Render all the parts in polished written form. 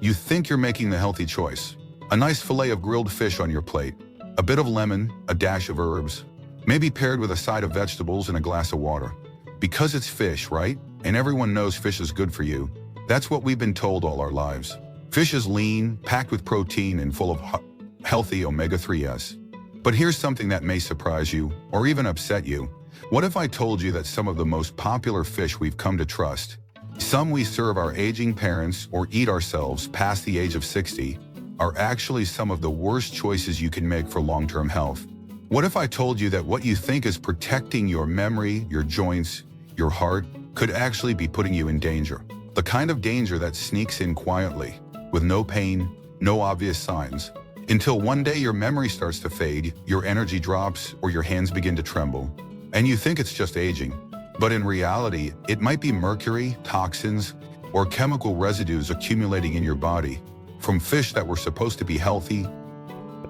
You think you're making the healthy choice. A nice fillet of grilled fish on your plate, a bit of lemon, a dash of herbs, maybe paired with a side of vegetables and a glass of water. Because it's fish, right? And everyone knows fish is good for you. That's what we've been told all our lives. Fish is lean, packed with protein, and full of healthy omega-3s. But here's something that may surprise you, or even upset you. What if I told you that some of the most popular fish we've come to trust, some we serve our aging parents or eat ourselves past the age of 60, are actually some of the worst choices you can make for long-term health? What if I told you that what you think is protecting your memory, your joints, your heart, could actually be putting you in danger? The kind of danger that sneaks in quietly, with no pain, no obvious signs, until one day your memory starts to fade, your energy drops, or your hands begin to tremble, and you think it's just aging. But in reality, it might be mercury, toxins, or chemical residues accumulating in your body from fish that were supposed to be healthy.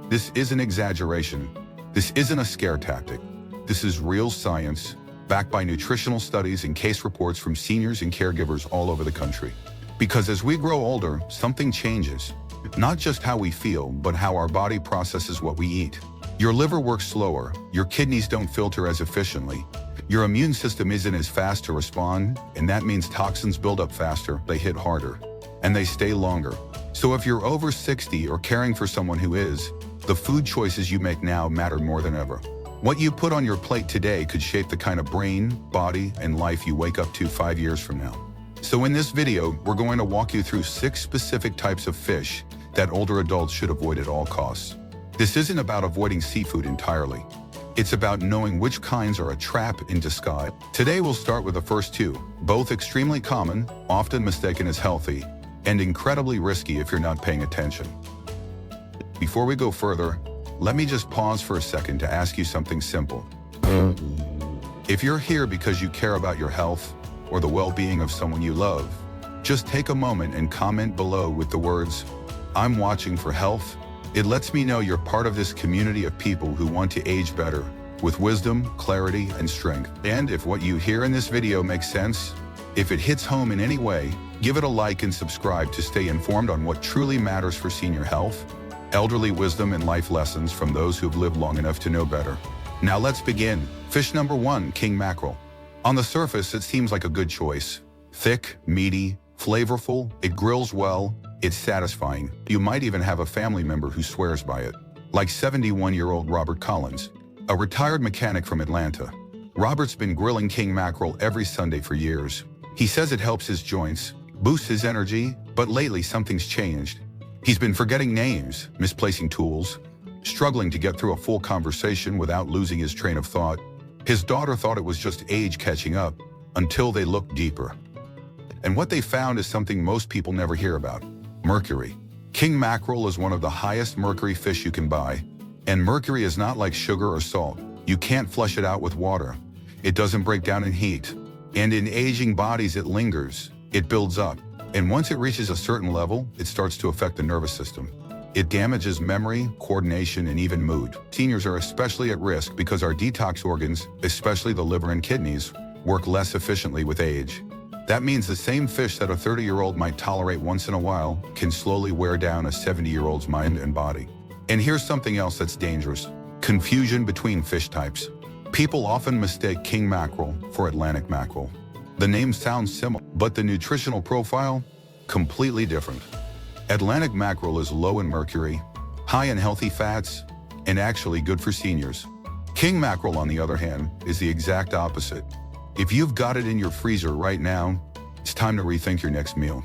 This isn't exaggeration. This isn't a scare tactic. This is real science, backed by nutritional studies and case reports from seniors and caregivers all over the country. Because as we grow older, something changes. Not just how we feel, but how our body processes what we eat. Your liver works slower, your kidneys don't filter as efficiently, your immune system isn't as fast to respond, and that means toxins build up faster, they hit harder, and they stay longer. So if you're over 60 or caring for someone who is, the food choices you make now matter more than ever. What you put on your plate today could shape the kind of brain, body, and life you wake up to 5 years from now. So in this video, we're going to walk you through 6 specific types of fish that older adults should avoid at all costs. This isn't about avoiding seafood entirely. It's about knowing which kinds are a trap in disguise. Today we'll start with the first 2, both extremely common, often mistaken as healthy, and incredibly risky if you're not paying attention. Before we go further, let me just pause for a second to ask you something simple. If you're here because you care about your health or the well-being of someone you love, just take a moment and comment below with the words, "I'm watching for health." It lets me know you're part of this community of people who want to age better, with wisdom, clarity, and strength. And if what you hear in this video makes sense, if it hits home in any way, give it a like and subscribe to stay informed on what truly matters for senior health, elderly wisdom, and life lessons from those who've lived long enough to know better. Now let's begin. Fish number 1, king mackerel. On the surface, it seems like a good choice. Thick, meaty, flavorful, it grills well, it's satisfying. You might even have a family member who swears by it. Like 71-year-old Robert Collins, a retired mechanic from Atlanta. Robert's been grilling king mackerel every Sunday for years. He says it helps his joints, boosts his energy, but lately something's changed. He's been forgetting names, misplacing tools, struggling to get through a full conversation without losing his train of thought. His daughter thought it was just age catching up, until they looked deeper. And what they found is something most people never hear about: mercury. King mackerel is one of the highest mercury fish you can buy, and mercury is not like sugar or salt. You can't flush it out with water. It doesn't break down in heat. And in aging bodies it lingers, it builds up. And once it reaches a certain level, it starts to affect the nervous system. It damages memory, coordination, and even mood. Seniors are especially at risk because our detox organs, especially the liver and kidneys, work less efficiently with age. That means the same fish that a 30-year-old might tolerate once in a while can slowly wear down a 70-year-old's mind and body. And here's something else that's dangerous: confusion between fish types. People often mistake king mackerel for Atlantic mackerel. The name sounds similar, but the nutritional profile, completely different. Atlantic mackerel is low in mercury, high in healthy fats, and actually good for seniors. King mackerel, on the other hand, is the exact opposite. If you've got it in your freezer right now, it's time to rethink your next meal.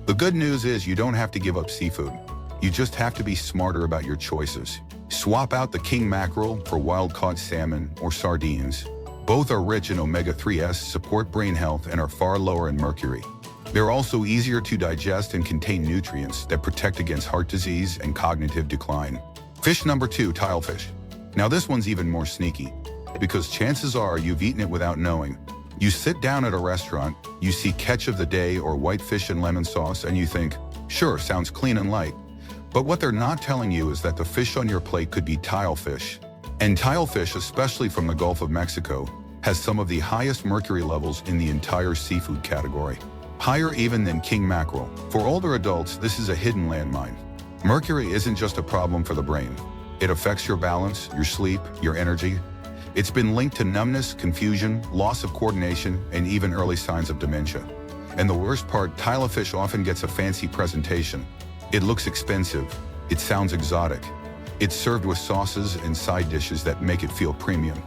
The good news is you don't have to give up seafood. You just have to be smarter about your choices. Swap out the king mackerel for wild-caught salmon or sardines. Both are rich in omega-3s, support brain health, and are far lower in mercury. They're also easier to digest and contain nutrients that protect against heart disease and cognitive decline. Fish number 2, tilefish. Now this one's even more sneaky, because chances are you've eaten it without knowing. You sit down at a restaurant, you see catch of the day or white fish and lemon sauce, and you think, sure, sounds clean and light. But what they're not telling you is that the fish on your plate could be tilefish. And tilefish, especially from the Gulf of Mexico, has some of the highest mercury levels in the entire seafood category. higher even than king mackerel. For older adults, this is a hidden landmine. Mercury isn't just a problem for the brain. It affects your balance, your sleep, your energy. It's been linked to numbness, confusion, loss of coordination, and even early signs of dementia. And the worst part, tilefish often gets a fancy presentation. It looks expensive. It sounds exotic. It's served with sauces and side dishes that make it feel premium.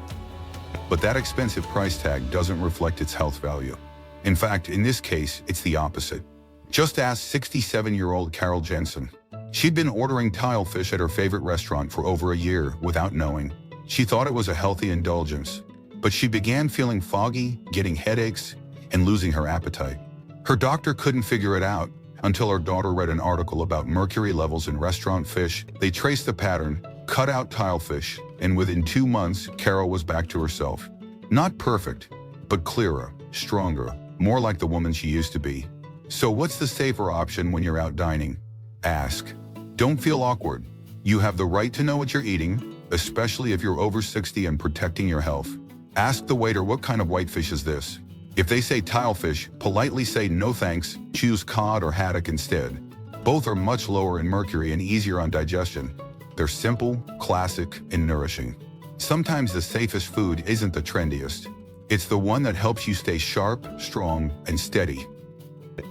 But that expensive price tag doesn't reflect its health value. In fact, in this case, it's the opposite. Just ask 67-year-old Carol Jensen. She'd been ordering tilefish at her favorite restaurant for over a year without knowing. She thought it was a healthy indulgence, but she began feeling foggy, getting headaches, and losing her appetite. Her doctor couldn't figure it out until her daughter read an article about mercury levels in restaurant fish. They traced the pattern, cut out tilefish, and within 2 months, Carol was back to herself. Not perfect, but clearer, stronger, more like the woman she used to be. So what's the safer option when you're out dining? Ask. Don't feel awkward. You have the right to know what you're eating, especially if you're over 60 and protecting your health. Ask the waiter, what kind of whitefish is this? If they say tilefish, politely say no thanks, choose cod or haddock instead. Both are much lower in mercury and easier on digestion. They're simple, classic, and nourishing. Sometimes the safest food isn't the trendiest. It's the one that helps you stay sharp, strong, and steady.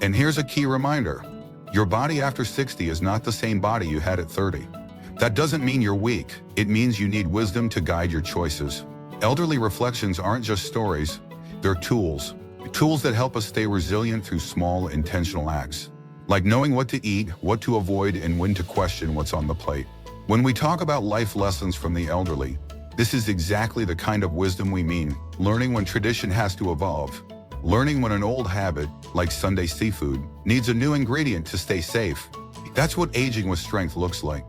And here's a key reminder. Your body after 60 is not the same body you had at 30. That doesn't mean you're weak. It means you need wisdom to guide your choices. Elderly reflections aren't just stories. They're tools. Tools that help us stay resilient through small, intentional acts. Like knowing what to eat, what to avoid, and when to question what's on the plate. When we talk about life lessons from the elderly, this is exactly the kind of wisdom we mean. Learning when tradition has to evolve. Learning when an old habit, like Sunday seafood, needs a new ingredient to stay safe. That's what aging with strength looks like.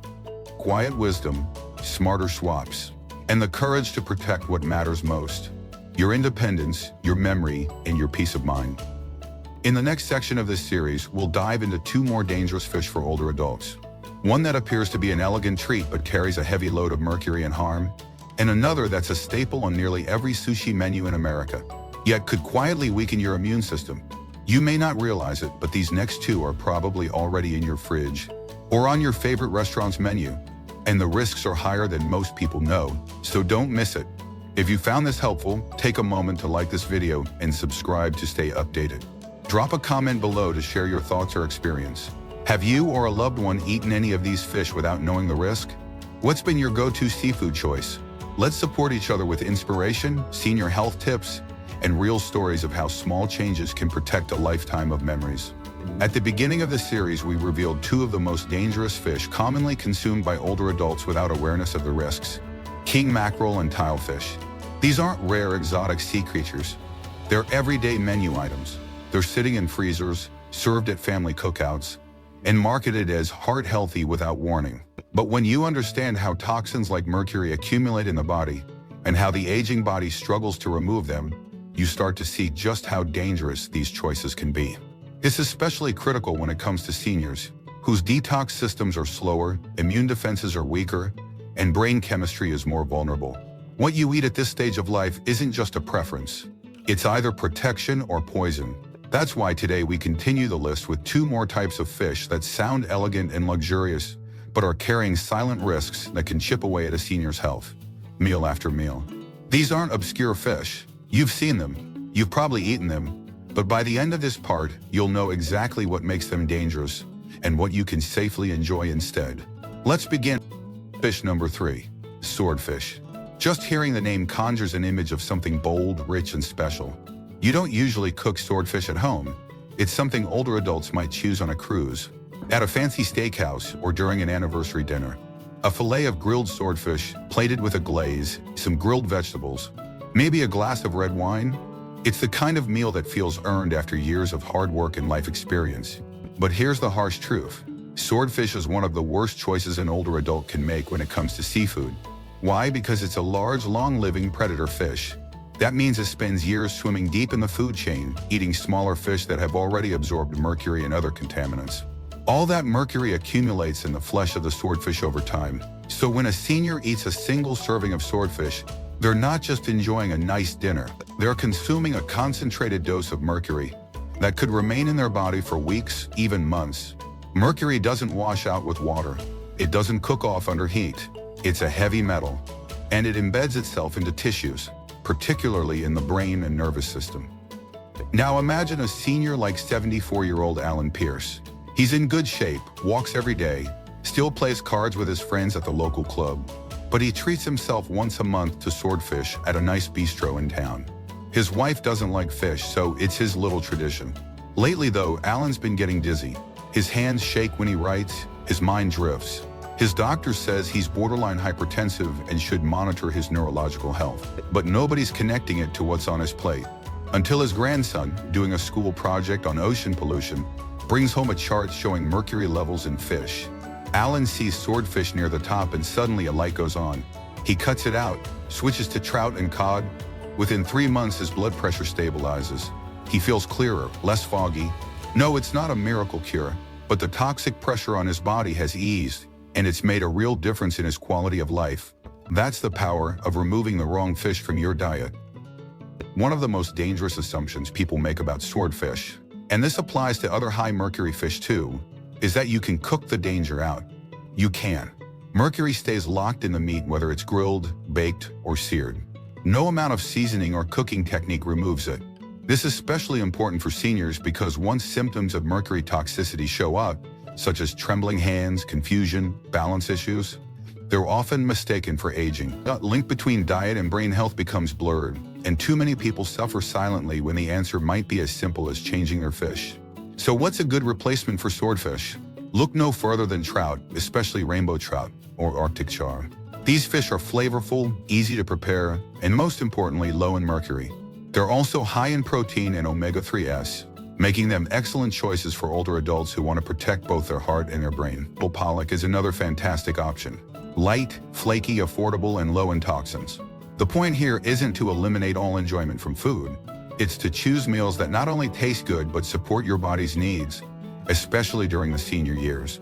Quiet wisdom, smarter swaps, and the courage to protect what matters most. Your independence, your memory, and your peace of mind. In the next section of this series, we'll dive into 2 more dangerous fish for older adults. One that appears to be an elegant treat but carries a heavy load of mercury and harm, and another that's a staple on nearly every sushi menu in America, yet could quietly weaken your immune system. You may not realize it, but these next 2 are probably already in your fridge or on your favorite restaurant's menu, and the risks are higher than most people know, so don't miss it. If you found this helpful, take a moment to like this video and subscribe to stay updated. Drop a comment below to share your thoughts or experience. Have you or a loved one eaten any of these fish without knowing the risk? What's been your go-to seafood choice? Let's support each other with inspiration, senior health tips, and real stories of how small changes can protect a lifetime of memories. At the beginning of the series, we revealed 2 of the most dangerous fish commonly consumed by older adults without awareness of the risks. King mackerel and tilefish. These aren't rare exotic sea creatures. They're everyday menu items. They're sitting in freezers, served at family cookouts, and marketed as heart-healthy without warning. But when you understand how toxins like mercury accumulate in the body and how the aging body struggles to remove them, you start to see just how dangerous these choices can be. It's especially critical when it comes to seniors, whose detox systems are slower, immune defenses are weaker, and brain chemistry is more vulnerable. What you eat at this stage of life isn't just a preference. It's either protection or poison. That's why today we continue the list with 2 more types of fish that sound elegant and luxurious, but are carrying silent risks that can chip away at a senior's health, meal after meal. These aren't obscure fish. You've seen them. You've probably eaten them. But by the end of this part, you'll know exactly what makes them dangerous and what you can safely enjoy instead. Let's begin. Fish number 3, swordfish. Just hearing the name conjures an image of something bold, rich, and special. You don't usually cook swordfish at home. It's something older adults might choose on a cruise, at a fancy steakhouse, or during an anniversary dinner. A fillet of grilled swordfish, plated with a glaze, some grilled vegetables, maybe a glass of red wine. It's the kind of meal that feels earned after years of hard work and life experience. But here's the harsh truth. Swordfish is one of the worst choices an older adult can make when it comes to seafood. Why? Because it's a large, long-living predator fish. That means it spends years swimming deep in the food chain, eating smaller fish that have already absorbed mercury and other contaminants. All that mercury accumulates in the flesh of the swordfish over time. So when a senior eats a single serving of swordfish, they're not just enjoying a nice dinner. They're consuming a concentrated dose of mercury. that could remain in their body for weeks, even months. Mercury doesn't wash out with water. It doesn't cook off under heat. It's a heavy metal, and it embeds itself into tissues, particularly in the brain and nervous system. Now imagine a senior like 74-year-old Alan Pierce. He's in good shape, walks every day, still plays cards with his friends at the local club, but he treats himself once a month to swordfish at a nice bistro in town. His wife doesn't like fish, so it's his little tradition. Lately though, Alan's been getting dizzy. His hands shake when he writes, his mind drifts. His doctor says he's borderline hypertensive and should monitor his neurological health. But nobody's connecting it to what's on his plate. Until his grandson, doing a school project on ocean pollution, brings home a chart showing mercury levels in fish. Alan sees swordfish near the top and suddenly a light goes on. He cuts it out, switches to trout and cod. Within 3 months, his blood pressure stabilizes. He feels clearer, less foggy. No, it's not a miracle cure, but the toxic pressure on his body has eased, and it's made a real difference in his quality of life. That's the power of removing the wrong fish from your diet. One of the most dangerous assumptions people make about swordfish, and this applies to other high mercury fish too, is that you can cook the danger out. You can. Mercury stays locked in the meat whether it's grilled, baked, or seared. No amount of seasoning or cooking technique removes it. This is especially important for seniors because once symptoms of mercury toxicity show up, such as trembling hands, confusion, balance issues, they're often mistaken for aging. The link between diet and brain health becomes blurred, and too many people suffer silently when the answer might be as simple as changing their fish. So what's a good replacement for swordfish? Look no further than trout, especially rainbow trout or Arctic char. These fish are flavorful, easy to prepare, and most importantly, low in mercury. They're also high in protein and omega-3s, making them excellent choices for older adults who want to protect both their heart and their brain. Pollock is another fantastic option. Light, flaky, affordable, and low in toxins. The point here isn't to eliminate all enjoyment from food. It's to choose meals that not only taste good but support your body's needs, especially during the senior years.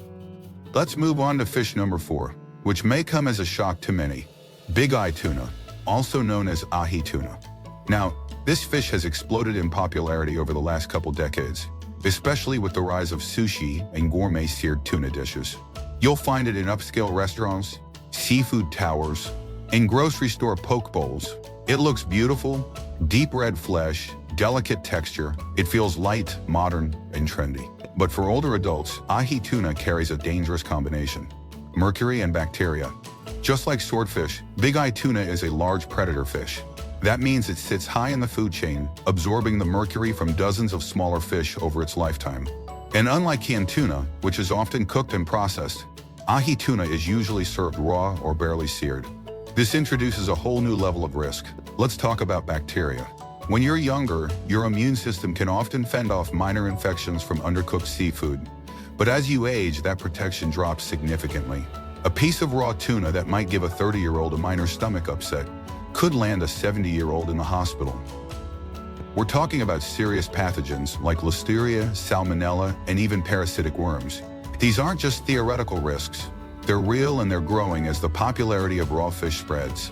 Let's move on to fish number 4, which may come as a shock to many. Big eye tuna, also known as ahi tuna. Now, this fish has exploded in popularity over the last couple decades, especially with the rise of sushi and gourmet seared tuna dishes. You'll find it in upscale restaurants, seafood towers, and grocery store poke bowls. It looks beautiful, deep red flesh, delicate texture. It feels light, modern, and trendy. But for older adults, ahi tuna carries a dangerous combination: mercury and bacteria. Just like swordfish, big eye tuna is a large predator fish. That means it sits high in the food chain, absorbing the mercury from dozens of smaller fish over its lifetime. And unlike canned tuna, which is often cooked and processed, ahi tuna is usually served raw or barely seared. This introduces a whole new level of risk. Let's talk about bacteria. When you're younger, your immune system can often fend off minor infections from undercooked seafood. But as you age, that protection drops significantly. A piece of raw tuna that might give a 30-year-old a minor stomach upset could land a 70-year-old in the hospital. We're talking about serious pathogens like Listeria, Salmonella, and even parasitic worms. These aren't just theoretical risks. They're real and they're growing as the popularity of raw fish spreads.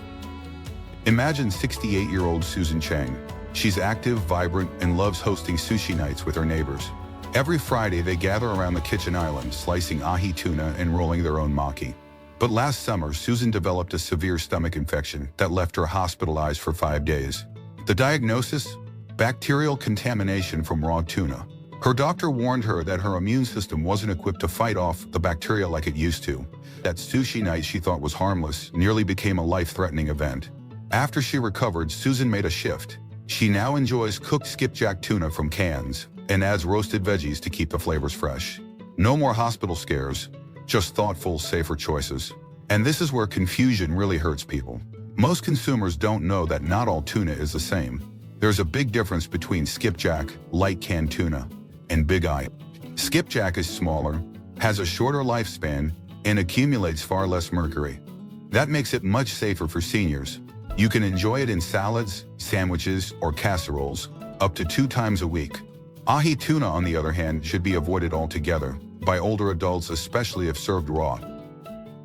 Imagine 68-year-old Susan Chang. She's active, vibrant, and loves hosting sushi nights with her neighbors. Every Friday, they gather around the kitchen island, slicing ahi tuna and rolling their own maki. But last summer, Susan developed a severe stomach infection that left her hospitalized for 5 days. The diagnosis? Bacterial contamination from raw tuna. Her doctor warned her that her immune system wasn't equipped to fight off the bacteria like it used to. That sushi night she thought was harmless nearly became a life-threatening event. After she recovered, Susan made a shift. She now enjoys cooked skipjack tuna from cans and adds roasted veggies to keep the flavors fresh. No more hospital scares, just thoughtful, safer choices. And this is where confusion really hurts people. Most consumers don't know that not all tuna is the same. There's a big difference between skipjack, light canned tuna, and big eye. Skipjack is smaller, has a shorter lifespan, and accumulates far less mercury. That makes it much safer for seniors. You can enjoy it in salads, sandwiches, or casseroles, up to 2 times a week. Ahi tuna, on the other hand, should be avoided altogether, by older adults, especially if served raw.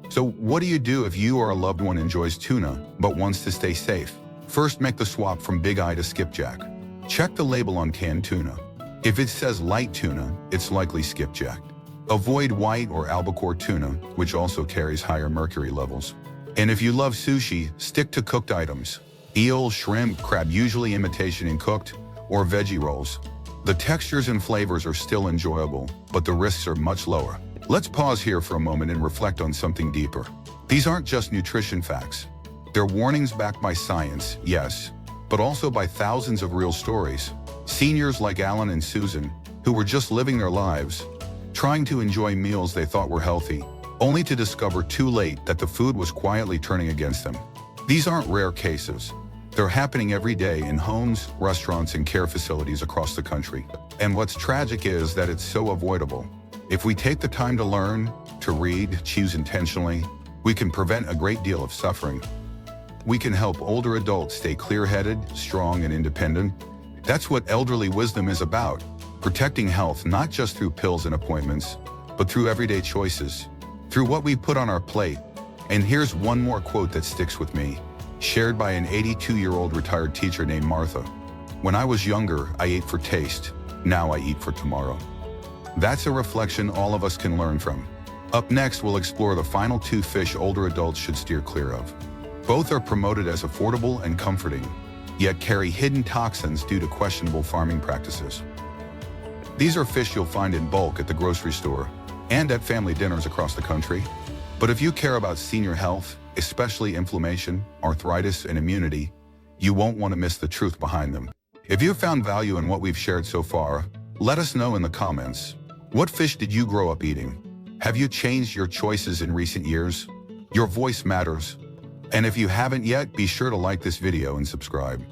So what do you do if you or a loved one enjoys tuna, but wants to stay safe? First, make the swap from big eye to skipjack. Check the label on canned tuna. If it says light tuna, it's likely skipjacked. Avoid white or albacore tuna, which also carries higher mercury levels. And if you love sushi, stick to cooked items. Eel, shrimp, crab, usually imitation and cooked, or veggie rolls. The textures and flavors are still enjoyable, but the risks are much lower. Let's pause here for a moment and reflect on something deeper. These aren't just nutrition facts. They're warnings backed by science, yes, but also by thousands of real stories. Seniors like Alan and Susan, who were just living their lives, trying to enjoy meals they thought were healthy, only to discover too late that the food was quietly turning against them. These aren't rare cases. They're happening every day in homes, restaurants, and care facilities across the country. And what's tragic is that it's so avoidable. If we take the time to learn, to read, choose intentionally, we can prevent a great deal of suffering. We can help older adults stay clear-headed, strong, and independent. That's what elderly wisdom is about, protecting health not just through pills and appointments, but through everyday choices, through what we put on our plate. And here's one more quote that sticks with me, shared by an 82-year-old retired teacher named Martha. "When I was younger, I ate for taste. Now I eat for tomorrow." That's a reflection all of us can learn from. Up next, we'll explore the final two fish older adults should steer clear of. Both are promoted as affordable and comforting, yet carry hidden toxins due to questionable farming practices. These are fish you'll find in bulk at the grocery store and at family dinners across the country. But if you care about senior health, especially inflammation, arthritis, and immunity, you won't want to miss the truth behind them. If you've found value in what we've shared so far, let us know in the comments. What fish did you grow up eating? Have you changed your choices in recent years? Your voice matters. And if you haven't yet, be sure to like this video and subscribe.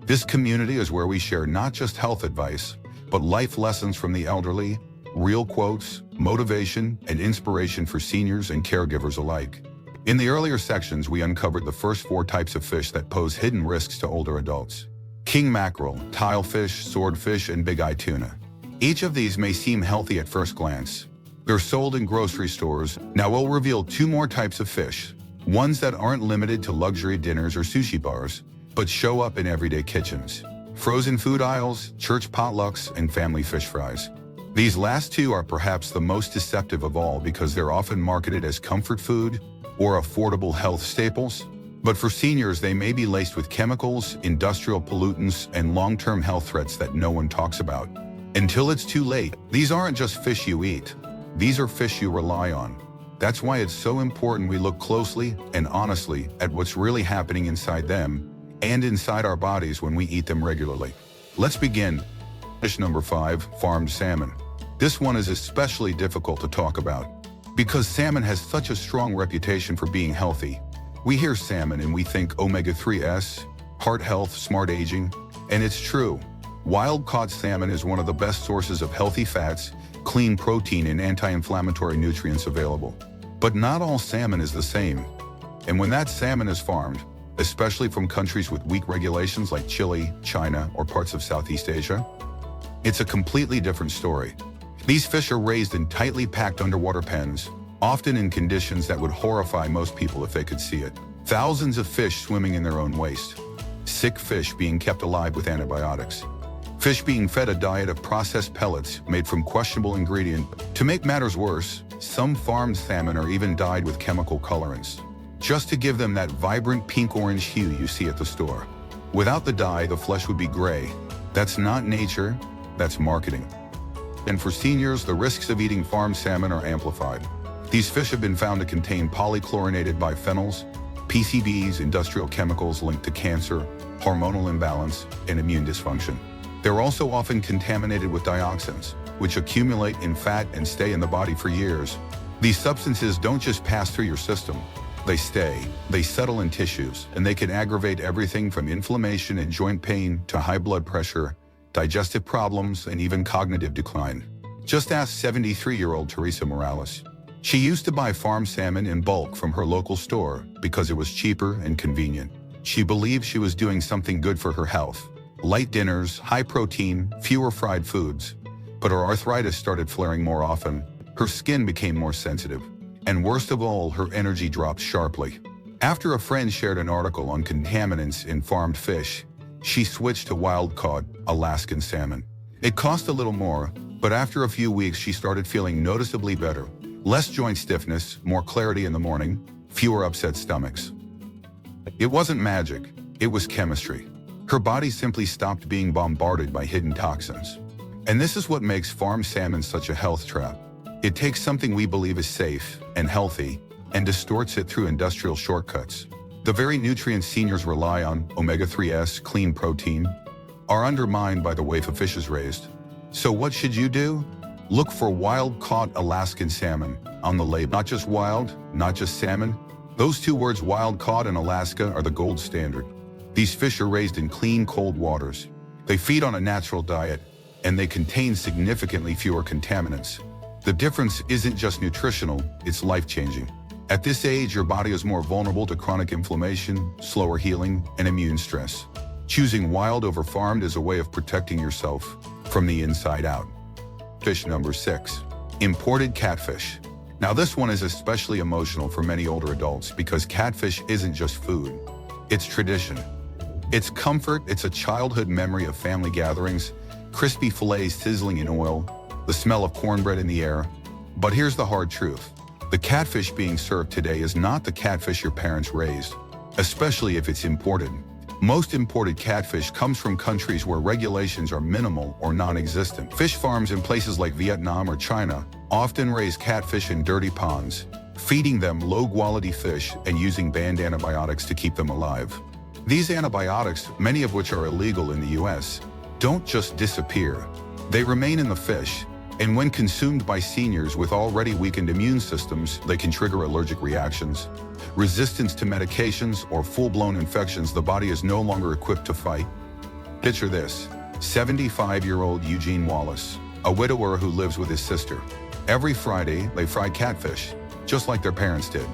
This community is where we share not just health advice, but life lessons from the elderly, real quotes, motivation, and inspiration for seniors and caregivers alike. In the earlier sections, we uncovered the first 4 types of fish that pose hidden risks to older adults: king mackerel, tilefish, swordfish, and big-eye tuna. Each of these may seem healthy at first glance. They're sold in grocery stores. Now we'll reveal 2 more types of fish, ones that aren't limited to luxury dinners or sushi bars, but show up in everyday kitchens: frozen food aisles, church potlucks, and family fish fries. These last 2 are perhaps the most deceptive of all because they're often marketed as comfort food or affordable health staples. But for seniors, they may be laced with chemicals, industrial pollutants, and long-term health threats that no one talks about. Until it's too late. These aren't just fish you eat. These are fish you rely on. That's why it's so important we look closely and honestly at what's really happening inside them and inside our bodies when we eat them regularly. Let's begin. Fish number 5, farmed salmon. This one is especially difficult to talk about because salmon has such a strong reputation for being healthy. We hear salmon and we think omega-3s, heart health, smart aging, and it's true. Wild-caught salmon is one of the best sources of healthy fats, clean protein, and anti-inflammatory nutrients available. But not all salmon is the same. And when that salmon is farmed, especially from countries with weak regulations like Chile, China, or parts of Southeast Asia, it's a completely different story. These fish are raised in tightly packed underwater pens, often in conditions that would horrify most people if they could see it. Thousands of fish swimming in their own waste. Sick fish being kept alive with antibiotics. Fish being fed a diet of processed pellets made from questionable ingredients. To make matters worse, some farmed salmon are even dyed with chemical colorants, just to give them that vibrant pink-orange hue you see at the store. Without the dye, the flesh would be gray. That's not nature, that's marketing. And for seniors, the risks of eating farmed salmon are amplified. These fish have been found to contain polychlorinated biphenyls, PCBs, industrial chemicals linked to cancer, hormonal imbalance, and immune dysfunction. They're also often contaminated with dioxins, which accumulate in fat and stay in the body for years. These substances don't just pass through your system. They stay, they settle in tissues, and they can aggravate everything from inflammation and joint pain to high blood pressure, digestive problems, and even cognitive decline. Just ask 73-year-old Teresa Morales. She used to buy farm salmon in bulk from her local store because it was cheaper and convenient. She believed she was doing something good for her health. Light dinners, high protein, fewer fried foods. But her arthritis started flaring more often. Her skin became more sensitive. And worst of all, her energy dropped sharply. After a friend shared an article on contaminants in farmed fish, she switched to wild-caught Alaskan salmon. It cost a little more, but after a few weeks she started feeling noticeably better. Less joint stiffness, more clarity in the morning, fewer upset stomachs. It wasn't magic, it was chemistry. Her body simply stopped being bombarded by hidden toxins. And this is what makes farm salmon such a health trap. It takes something we believe is safe and healthy and distorts it through industrial shortcuts. The very nutrients seniors rely on, omega-3s, clean protein, are undermined by the way a fish is raised. So what should you do? Look for wild-caught Alaskan salmon on the label. Not just wild, not just salmon. Those two words, wild-caught and Alaska, are the gold standard. These fish are raised in clean, cold waters. They feed on a natural diet, and they contain significantly fewer contaminants. The difference isn't just nutritional, it's life-changing. At this age, your body is more vulnerable to chronic inflammation, slower healing, and immune stress. Choosing wild over farmed is a way of protecting yourself from the inside out. Fish number 6. Imported catfish. Now this one is especially emotional for many older adults because catfish isn't just food. It's tradition. It's comfort, it's a childhood memory of family gatherings, crispy fillets sizzling in oil, the smell of cornbread in the air. But here's the hard truth. The catfish being served today is not the catfish your parents raised, especially if it's imported. Most imported catfish comes from countries where regulations are minimal or non-existent. Fish farms in places like Vietnam or China often raise catfish in dirty ponds, feeding them low-quality fish and using banned antibiotics to keep them alive. These antibiotics, many of which are illegal in the US, don't just disappear. They remain in the fish, and when consumed by seniors with already weakened immune systems, they can trigger allergic reactions, resistance to medications, or full-blown infections the body is no longer equipped to fight. Picture this: 75-year-old Eugene Wallace, a widower who lives with his sister. Every Friday, they fry catfish, just like their parents did.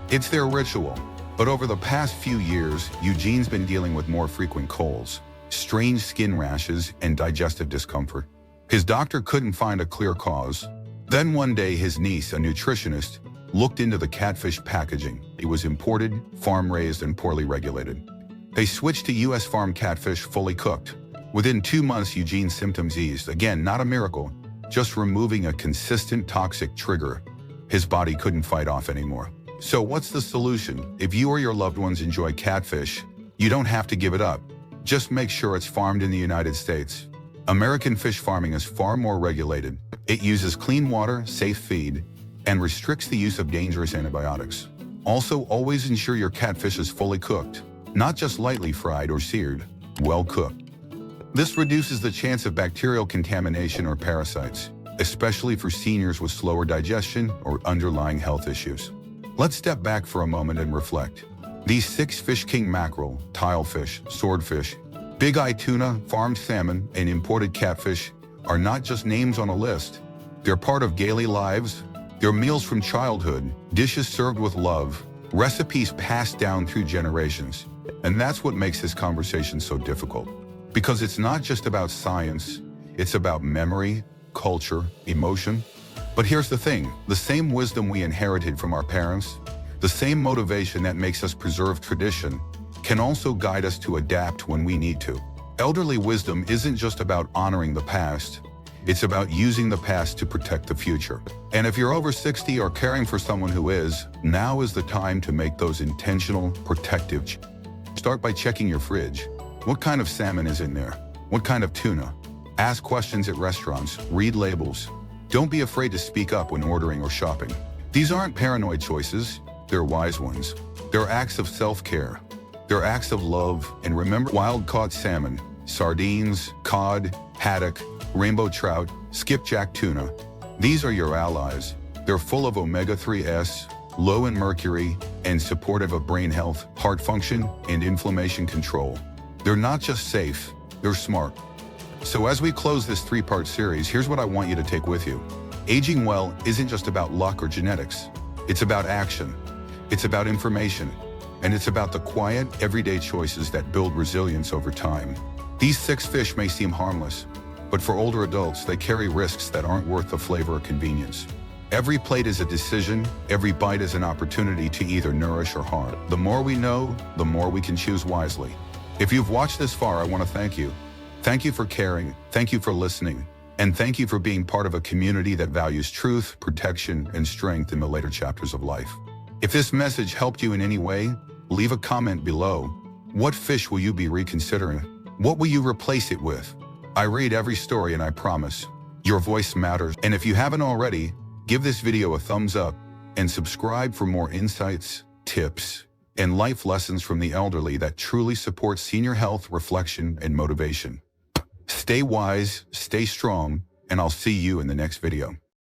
It's their ritual. But over the past few years, Eugene's been dealing with more frequent colds, strange skin rashes, and digestive discomfort. His doctor couldn't find a clear cause. Then one day, his niece, a nutritionist, looked into the catfish packaging. It was imported, farm-raised, and poorly regulated. They switched to U.S. farm catfish, fully cooked. Within 2 months, Eugene's symptoms eased. Again, not a miracle, just removing a consistent toxic trigger his body couldn't fight off anymore. So what's the solution? If you or your loved ones enjoy catfish, you don't have to give it up. Just make sure it's farmed in the United States. American fish farming is far more regulated. It uses clean water, safe feed, and restricts the use of dangerous antibiotics. Also, always ensure your catfish is fully cooked, not just lightly fried or seared, well cooked. This reduces the chance of bacterial contamination or parasites, especially for seniors with slower digestion or underlying health issues. Let's step back for a moment and reflect. These 6 fish: king mackerel, tilefish, swordfish, big-eye tuna, farmed salmon, and imported catfish are not just names on a list. They're part of daily lives. They're meals from childhood, dishes served with love, recipes passed down through generations. And that's what makes this conversation so difficult. Because it's not just about science, it's about memory, culture, emotion. But here's the thing, the same wisdom we inherited from our parents, the same motivation that makes us preserve tradition, can also guide us to adapt when we need to. Elderly wisdom isn't just about honoring the past, it's about using the past to protect the future. And if you're over 60 or caring for someone who is, now is the time to make those intentional, protective changes. Start by checking your fridge. What kind of salmon is in there? What kind of tuna? Ask questions at restaurants, read labels. Don't be afraid to speak up when ordering or shopping. These aren't paranoid choices, they're wise ones. They're acts of self-care. They're acts of love. And remember, wild-caught salmon, sardines, cod, haddock, rainbow trout, skipjack tuna. These are your allies. They're full of omega-3s, low in mercury, and supportive of brain health, heart function, and inflammation control. They're not just safe, they're smart. So as we close this 3-part series, here's what I want you to take with you. Aging well isn't just about luck or genetics. It's about action. It's about information. And it's about the quiet, everyday choices that build resilience over time. These 6 fish may seem harmless, but for older adults, they carry risks that aren't worth the flavor or convenience. Every plate is a decision, every bite is an opportunity to either nourish or harm. The more we know, the more we can choose wisely. If you've watched this far, I want to thank you. Thank you for caring, thank you for listening, and thank you for being part of a community that values truth, protection, and strength in the later chapters of life. If this message helped you in any way, leave a comment below. What fish will you be reconsidering? What will you replace it with? I read every story and I promise, your voice matters. And if you haven't already, give this video a thumbs up and subscribe for more insights, tips, and life lessons from the elderly that truly support senior health, reflection, and motivation. Stay wise, stay strong, and I'll see you in the next video.